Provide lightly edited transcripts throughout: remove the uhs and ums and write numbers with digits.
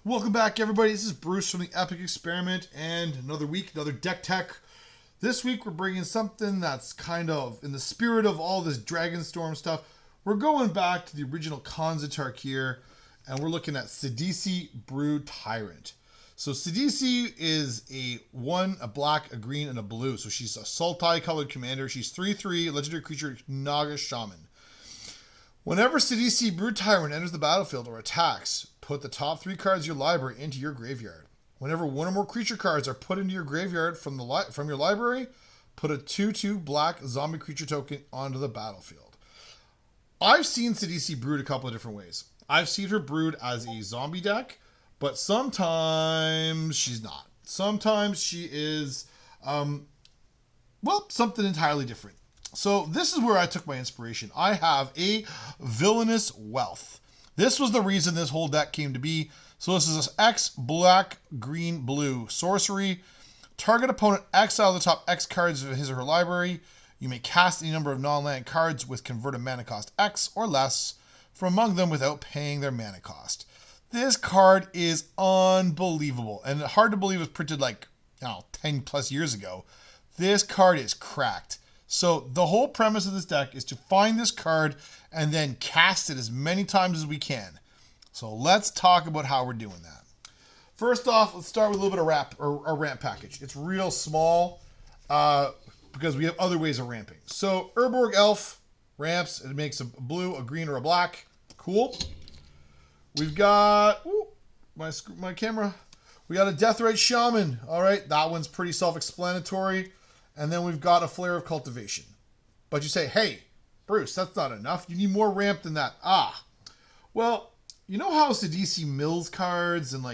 Welcome back, everybody. This is Bruce from the Epic Experiment, and another week, another deck tech. This week, we're bringing something that's kind of in the spirit of all this Dragonstorm stuff. We're going back to the original Khans of Tarkir, and we're looking at Sidisi Brood Tyrant. So Sidisi is a black, a green, and a blue. So she's a Sultai-colored commander. She's 3/3, legendary creature, Naga Shaman. Whenever Sidisi Brood Tyrant enters the battlefield or attacks, put the top 3 cards of your library into your graveyard. Whenever one or more creature cards are put into your graveyard from your library, put a 2/2 black zombie creature token onto the battlefield. I've seen Sidisi brood a couple of different ways. I've seen her brood as a zombie deck, but sometimes she's not. Sometimes she is, something entirely different. So this is where I took my inspiration. I have a Villainous Wealth. This was the reason this whole deck came to be. So this is X black, green, blue sorcery. Target opponent exile the top X cards of his or her library. You may cast any number of non-land cards with converted mana cost X or less from among them without paying their mana cost. This card is unbelievable, and hard to believe it was printed 10 plus years ago. This card is cracked. So the whole premise of this deck is to find this card and then cast it as many times as we can. So let's talk about how we're doing that. First off, let's start with a little bit of a ramp package. It's real small because we have other ways of ramping. So Urborg Elf ramps. It makes a blue, a green, or a black. Cool. We've got my camera. We got a Deathrite Shaman. All right, that one's pretty self-explanatory. And then we've got a Flare of Cultivation. But you say, hey, Bruce, that's not enough. You need more ramp than that. Well, you know how Sidisi mills cards and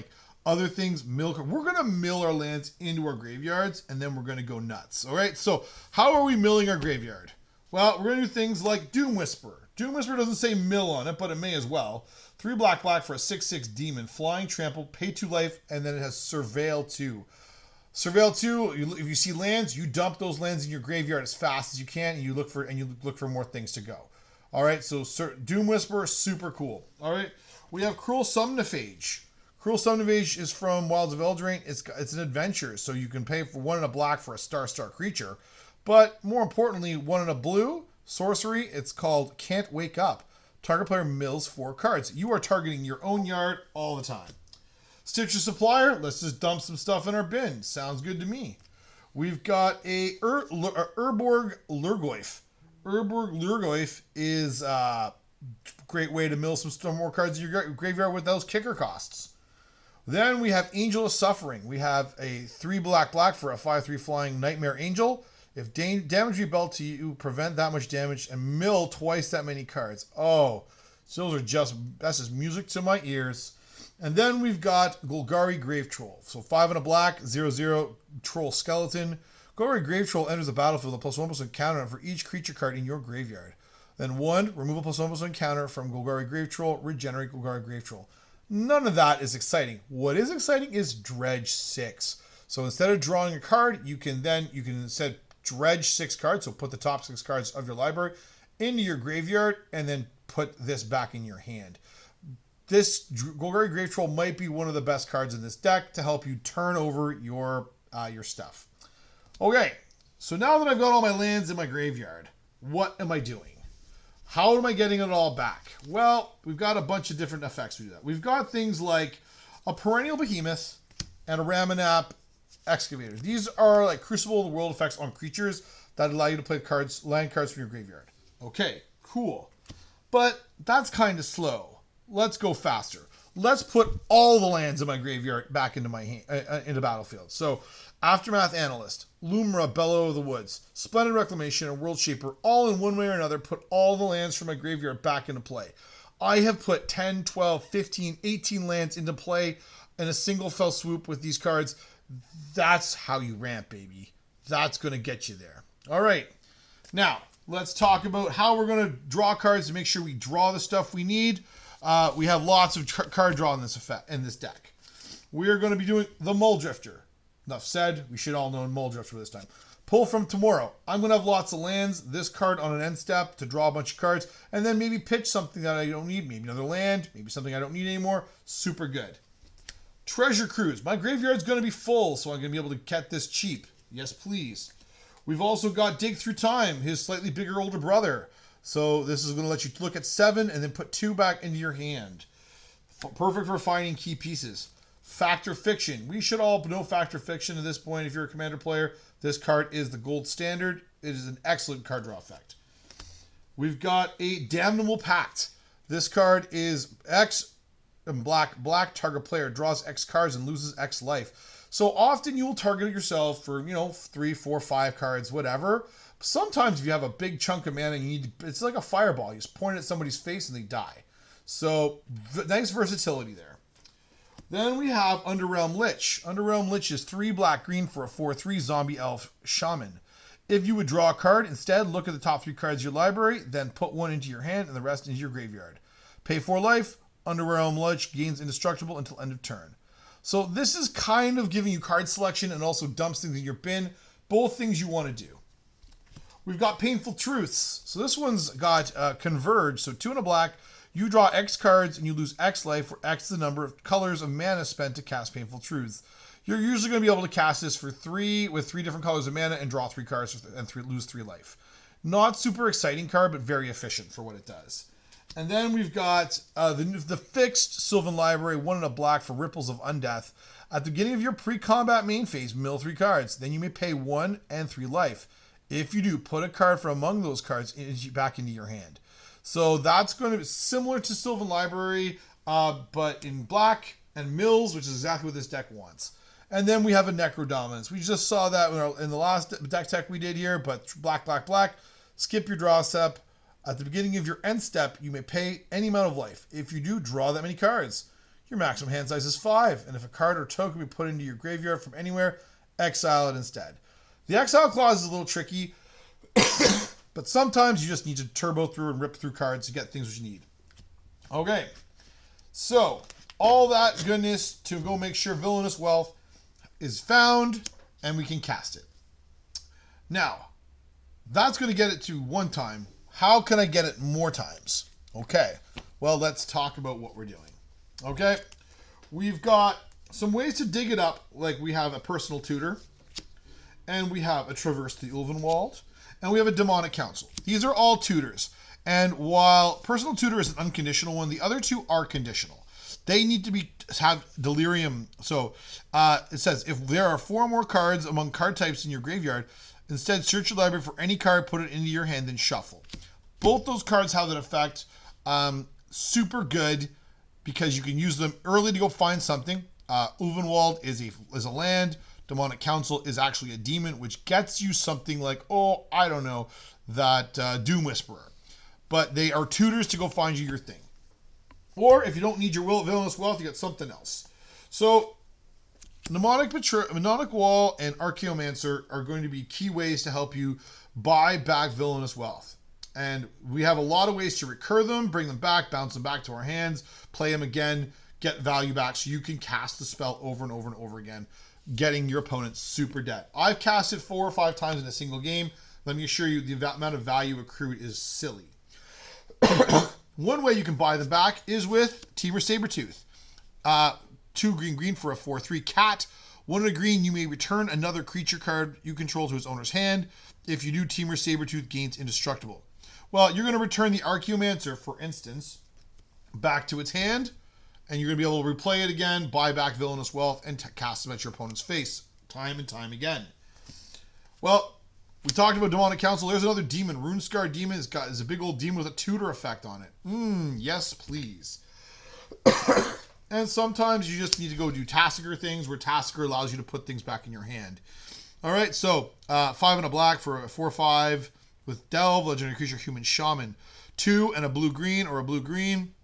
other things mill cards? We're going to mill our lands into our graveyards, and then we're going to go nuts. All right, so how are we milling our graveyard? Well, we're going to do things like Doom Whisper. Doom Whisper doesn't say mill on it, but it may as well. 3 black for a 6/6 demon. Flying, trample, pay 2 life, and then it has Surveil 2. Surveil 2, if you see lands, you dump those lands in your graveyard as fast as you can, and you look for more things to go. All right, so Doom Whisper, super cool. All right, we have Cruel Somniphage. Cruel Somniphage is from Wilds of Eldraine. It's an adventure, so you can pay for 1 and a black for a star creature. But more importantly, 1 and a blue sorcery. It's called Can't Wake Up. Target player mills 4 cards. You are targeting your own yard all the time. Stitcher Supplier, let's just dump some stuff in our bin. Sounds good to me. We've got a Urborg Lurgoyf. Urborg Lurgoyf is a great way to mill some more cards in your graveyard with those kicker costs. Then we have Angel of Suffering. We have a 3 black for a 5/3 flying Nightmare Angel. If damage rebelled to you, prevent that much damage and mill twice that many cards. Oh, that's just music to my ears. And then we've got Golgari Grave Troll. So 5 and a black, 0/0 Troll Skeleton. Golgari Grave Troll enters the battlefield with a +1/+1 counter for each creature card in your graveyard. Then 1, remove a +1/+1 counter from Golgari Grave Troll, regenerate Golgari Grave Troll. None of that is exciting. What is exciting is Dredge 6. So instead of drawing a card, you can instead dredge 6 cards. So put the top 6 cards of your library into your graveyard and then put this back in your hand. This Golgari Grave Troll might be one of the best cards in this deck to help you turn over your stuff. Okay, so now that I've got all my lands in my graveyard, what am I doing? How am I getting it all back? Well, we've got a bunch of different effects we do that. We've got things like a Perennial Behemoth and a Ramanap Excavator. These are Crucible of the World effects on creatures that allow you to play land cards from your graveyard. Okay, cool. But that's kind of slow. Let's go faster. Let's put all the lands in my graveyard back into my into battlefield. So, Aftermath Analyst, Lumra, Bellow of the Woods, Splendid Reclamation, and World Shaper, all in one way or another, put all the lands from my graveyard back into play. I have put 10, 12, 15, 18 lands into play in a single fell swoop with these cards. That's how you ramp, baby. That's going to get you there. All right. Now, let's talk about how we're going to draw cards to make sure we draw the stuff we need. We have lots of card draw in this deck. We are going to be doing the Muldrifter. Enough said. We should all know Muldrifter this time. Pull from tomorrow. I'm going to have lots of lands, this card on an end step to draw a bunch of cards, and then maybe pitch something that I don't need. Maybe another land, maybe something I don't need anymore. Super good. Treasure Cruise. My graveyard's going to be full, so I'm going to be able to get this cheap. Yes, please. We've also got Dig Through Time, his slightly bigger older brother. So this is going to let you look at 7 and then put 2 back into your hand. Perfect for finding key pieces. Factor Fiction. We should all know Factor Fiction at this point. If you're a Commander player, this card is the gold standard. It is an excellent card draw effect. We've got a Damnable Pact. This card is X and black. Target player draws X cards and loses X life. So often you will target yourself for, 3, 4, 5 cards, whatever. Sometimes if you have a big chunk of mana, it's like a fireball. You just point it at somebody's face and they die. So nice versatility there. Then we have Underrealm Lich. Underrealm Lich is 3 black-green for a 4/3 zombie elf shaman. If you would draw a card, instead look at the top 3 cards of your library, then put 1 into your hand and the rest into your graveyard. Pay 4 life. Underrealm Lich gains indestructible until end of turn. So this is kind of giving you card selection and also dumps things in your bin. Both things you want to do. We've got Painful Truths. So this one's got Converge. So 2 and a black. You draw X cards and you lose X life, where X is the number of colors of mana spent to cast Painful Truths. You're usually going to be able to cast this for 3 with 3 different colors of mana and draw 3 cards and lose 3 life. Not super exciting card, but very efficient for what it does. And then we've got the fixed Sylvan Library, 1 and a black for Ripples of Undeath. At the beginning of your pre-combat main phase, mill 3 cards. Then you may pay 1 and 3 life. If you do, put a card from among those cards back into your hand. So that's going to be similar to Sylvan Library, but in black and mills, which is exactly what this deck wants. And then we have a Necro Dominance. We just saw that in the last deck tech we did here, but black. Skip your draw step. At the beginning of your end step, you may pay any amount of life. If you do, draw that many cards. Your maximum hand size is 5, and if a card or token be put into your graveyard from anywhere, exile it instead. The exile clause is a little tricky, but sometimes you just need to turbo through and rip through cards to get things that you need. Okay, so all that goodness to go make sure Villainous Wealth is found and we can cast it. Now, that's going to get it to 1 time. How can I get it more times? Okay, well, let's talk about what we're doing. Okay, we've got some ways to dig it up, like we have a Personal Tutor, and we have a Traverse the Ulvenwald, and we have a Demonic Council. These are all tutors, and while Personal Tutor is an unconditional one, the other 2 are conditional. They need to have Delirium. So it says, if there are 4 more cards among card types in your graveyard, instead search your library for any card, put it into your hand, then shuffle. Both those cards have that effect. Super good because you can use them early to go find something. Ulvenwald is a land. Demonic Council is actually a demon, which gets you something like, that Doom Whisperer. But they are tutors to go find you your thing. Or if you don't need your Villainous Wealth, you got something else. So Mnemonic Wall and Archaeomancer are going to be key ways to help you buy back Villainous Wealth. And we have a lot of ways to recur them, bring them back, bounce them back to our hands, play them again, get value back so you can cast the spell over and over and over again, getting your opponent super dead. I've cast it 4 or 5 times in a single game. Let me assure you, the amount of value accrued is silly. One way you can buy them back is with Temur Sabertooth. 2 green for a 4/3 cat. 1 in a green, you may return another creature card you control to its owner's hand. If you do, Temur Sabertooth gains indestructible. Well, you're going to return the Archaeomancer, for instance, back to its hand, and you're going to be able to replay it again, buy back Villainous Wealth, and cast them at your opponent's face time and time again. Well, we talked about Demonic Council. There's another demon. Runescar Demon is a big old demon with a tutor effect on it. Yes, please. And sometimes you just need to go do Tassiger things, where Tassiger allows you to put things back in your hand. All right, so 5 and a black for a 4/5 with Delve, legendary creature, human shaman. 2 and a blue-green or a blue-green.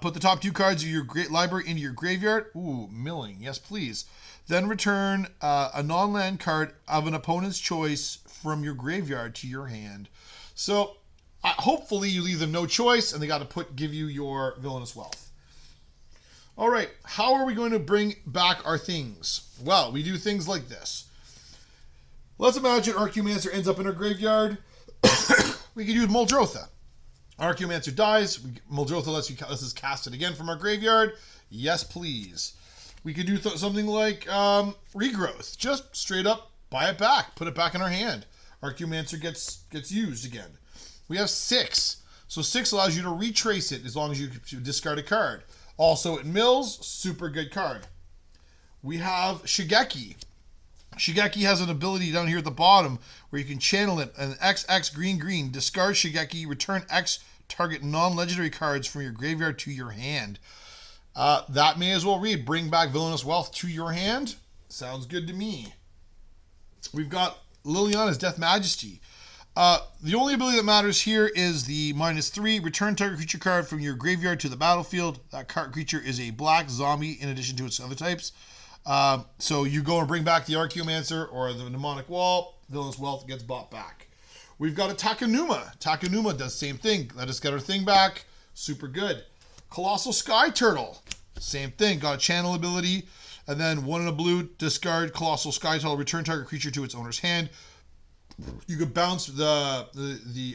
Put the top 2 cards of your library into your graveyard. Ooh, milling. Yes, please. Then return a non-land card of an opponent's choice from your graveyard to your hand. So hopefully you leave them no choice, and they got to give you your Villainous Wealth. All right, how are we going to bring back our things? Well, we do things like this. Let's imagine Archaeomancer ends up in our graveyard. We could use Muldrotha. Archaeomancer dies. Muldrotha lets us cast it again from our graveyard. Yes, please. We could do something like regrowth. Just straight up buy it back, put it back in our hand. Archaeomancer gets used again. We have 6. So 6 allows you to retrace it as long as you discard a card. Also, it mills, super good card. We have Shigeki. Shigeki has an ability down here at the bottom where you can channel it. An XX green, discard Shigeki, return X target non-legendary cards from your graveyard to your hand. That may as well read, bring back Villainous Wealth to your hand. Sounds good to me. We've got Liliana's Death Majesty. The only ability that matters here is the -3. Return target creature card from your graveyard to the battlefield. That creature is a black zombie in addition to its other types. So you go and bring back the Archaeomancer or the Mnemonic Wall. Villainous Wealth gets bought back. We've got a Takenuma. Takenuma does the same thing. Let us get our thing back. Super good. Colossal Sky Turtle. Same thing. Got a channel ability. And then 1 in a blue, discard Colossal Sky Turtle, return target creature to its owner's hand. You could bounce the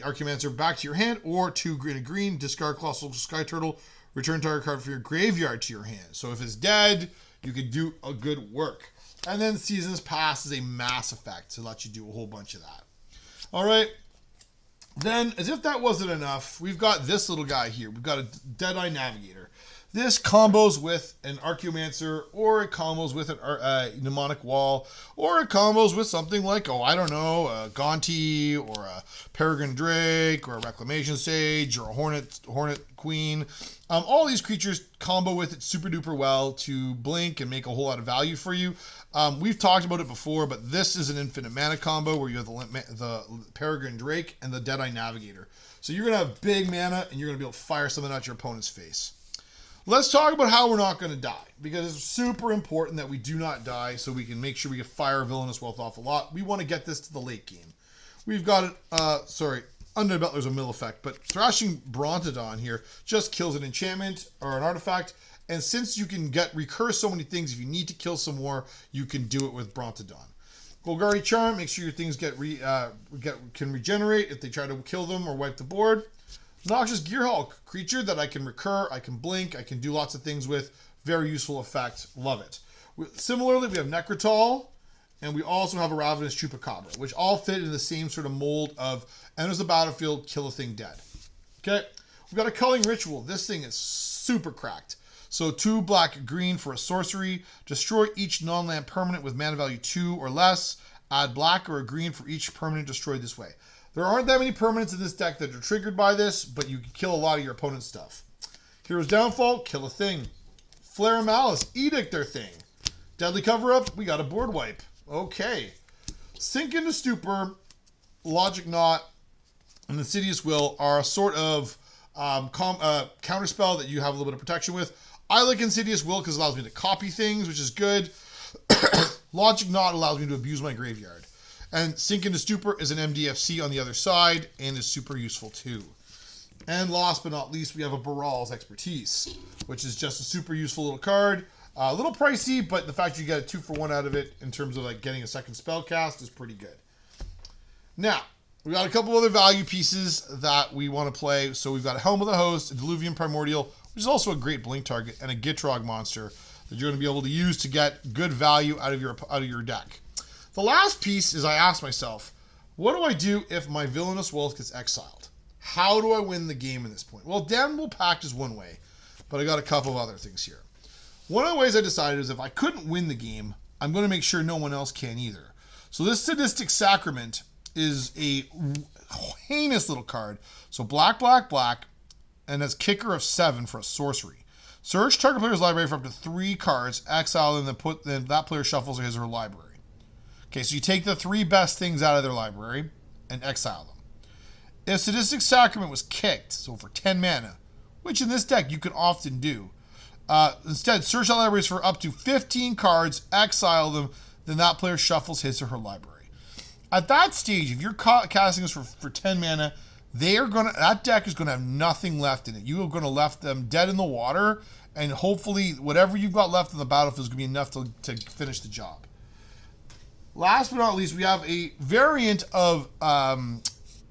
Archaeomancer back to your hand, or 2 green, discard Colossal Sky Turtle, return target card from your graveyard to your hand. So if it's dead, you could do a good work. And then Seasons Pass is a mass effect to let you do a whole bunch of that. All right. Then, as if that wasn't enough, we've got this little guy here. We've got a Deadeye Navigator. This combos with an Archaeomancer, or it combos with a Mnemonic Wall, or it combos with something like, I don't know, a Gonti, or a Peregrine Drake, or a Reclamation Sage, or a Hornet Queen. All these creatures combo with it super duper well to blink and make a whole lot of value for you. We've talked about it before, but this is an infinite mana combo where you have the Peregrine Drake and the Deadeye Navigator. So you're going to have big mana, and you're going to be able to fire something at your opponent's face. Let's talk about how we're not going to die, because it's super important that we do not die so we can make sure we can fire Villainous Wealth off a lot. We want to get this to the late game. We've got it, Undead Butler's a mill effect, but Thrashing Brontodon here just kills an enchantment or an artifact, and since you can recur so many things, if you need to kill some more, you can do it with Brontodon. Golgari Charm, make sure your things can regenerate if they try to kill them or wipe the board. Noxious Gearhulk, creature that I can recur, I can blink, I can do lots of things with. Very useful effect. Love it. Similarly, we have Necrotol, and we also have a Ravenous Chupacabra, which all fit in the same sort of mold of enters the battlefield, kill a thing dead. Okay, we've got a Culling Ritual. This thing is super cracked. So 2 black-green for a sorcery. Destroy each non-land permanent with mana value 2 or less. Add black or a green for each permanent destroyed this way. There aren't that many permanents in this deck that are triggered by this, but you can kill a lot of your opponent's stuff. Hero's Downfall, kill a thing. Flare of Malice, edict their thing. Deadly Cover-Up, we got a board wipe. Okay. Sink into Stupor, Logic Knot, and Insidious Will are a sort of counterspell that you have a little bit of protection with. I like Insidious Will because it allows me to copy things, which is good. Logic Knot allows me to abuse my graveyard. And Sink into Stupor is an MDFC on the other side and is super useful too. And last but not least, we have a Baral's Expertise, which is just a super useful little card. A little pricey, but the fact you get a 2-for-1 out of it in terms of like getting a second spell cast is pretty good. Now, we got a couple other value pieces that we want to play. So we've got a Helm of the Host, a Diluvian Primordial, which is also a great blink target, and a Gitrog monster that you're going to be able to use to get good value out of your deck. The last piece is I asked myself, what do I do if my Villainous Wealth gets exiled? How do I win the game at this point? Well, Damnable Pact is one way, but I got a couple of other things here. One of the ways I decided is if I couldn't win the game, I'm going to make sure no one else can either. So this Sadistic Sacrament is a heinous little card. So black, and has kicker of 7 for a sorcery. Search target player's library for up to 3 cards, exile them, then that player shuffles his or her library. Okay, so you take the 3 best things out of their library and exile them. If Sadistic Sacrament was kicked, so for 10 mana, which in this deck you can often do, instead search out libraries for up to 15 cards, exile them, then that player shuffles his or her library. At that stage, if you're casting this for 10 mana, that deck is going to have nothing left in it. You are going to left them dead in the water, and hopefully whatever you've got left in the battlefield is going to be enough to finish the job. Last but not least, we have a variant of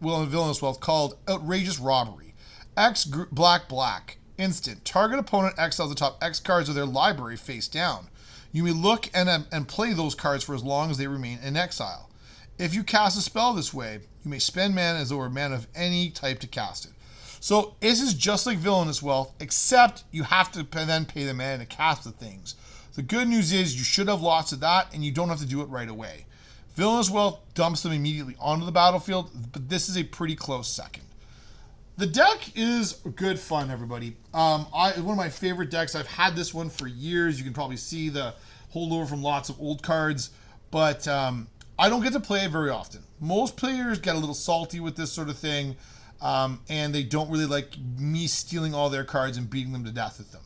Villainous Wealth called Outrageous Robbery. X black. Instant. Target opponent exiles the top X cards of their library face down. You may look and play those cards for as long as they remain in exile. If you cast a spell this way, you may spend mana as though it were mana of any type to cast it. So this is just like Villainous Wealth, except you have to then pay the mana to cast the things. The good news is you should have lots of that, and you don't have to do it right away. Villainous Wealth dumps them immediately onto the battlefield, but this is a pretty close second. The deck is good fun, everybody. One of my favorite decks. I've had this one for years. You can probably see the holdover from lots of old cards, but I don't get to play it very often. Most players get a little salty with this sort of thing, and they don't really like me stealing all their cards and beating them to death with them.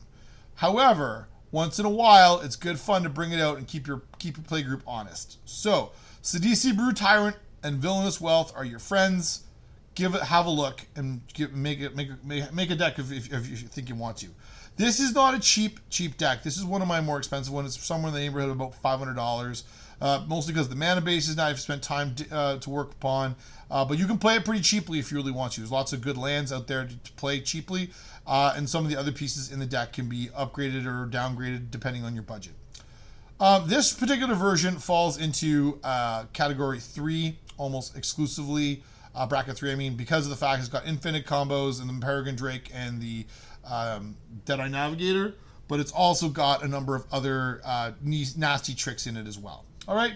However, once in a while, it's good fun to bring it out and keep your play group honest. So, Sidisi Brew Tyrant and Villainous Wealth are your friends. Have a look and make a deck if you think you want to. This is not a cheap deck. This is one of my more expensive ones. It's somewhere in the neighborhood of about $500. Mostly because the mana base is now I've spent time to work upon. But you can play it pretty cheaply if you really want to. There's lots of good lands out there to play cheaply. And some of the other pieces in the deck can be upgraded or downgraded depending on your budget. This particular version falls into category 3 almost exclusively. Bracket 3, I mean, because of the fact it's got infinite combos and the Peregrine Drake and the Deadeye Navigator, but it's also got a number of other nasty tricks in it as well. All right,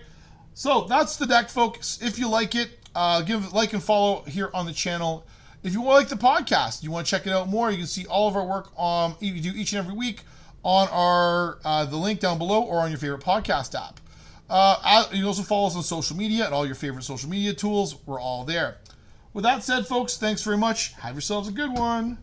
so that's the deck, folks. If you like it, give it like and follow here on the channel. If you like the podcast, you want to check it out more, you can see all of our work we do each and every week on the link down below or on your favorite podcast app. You can also follow us on social media and all your favorite social media tools. We're all there. With that said, folks, thanks very much. Have yourselves a good one.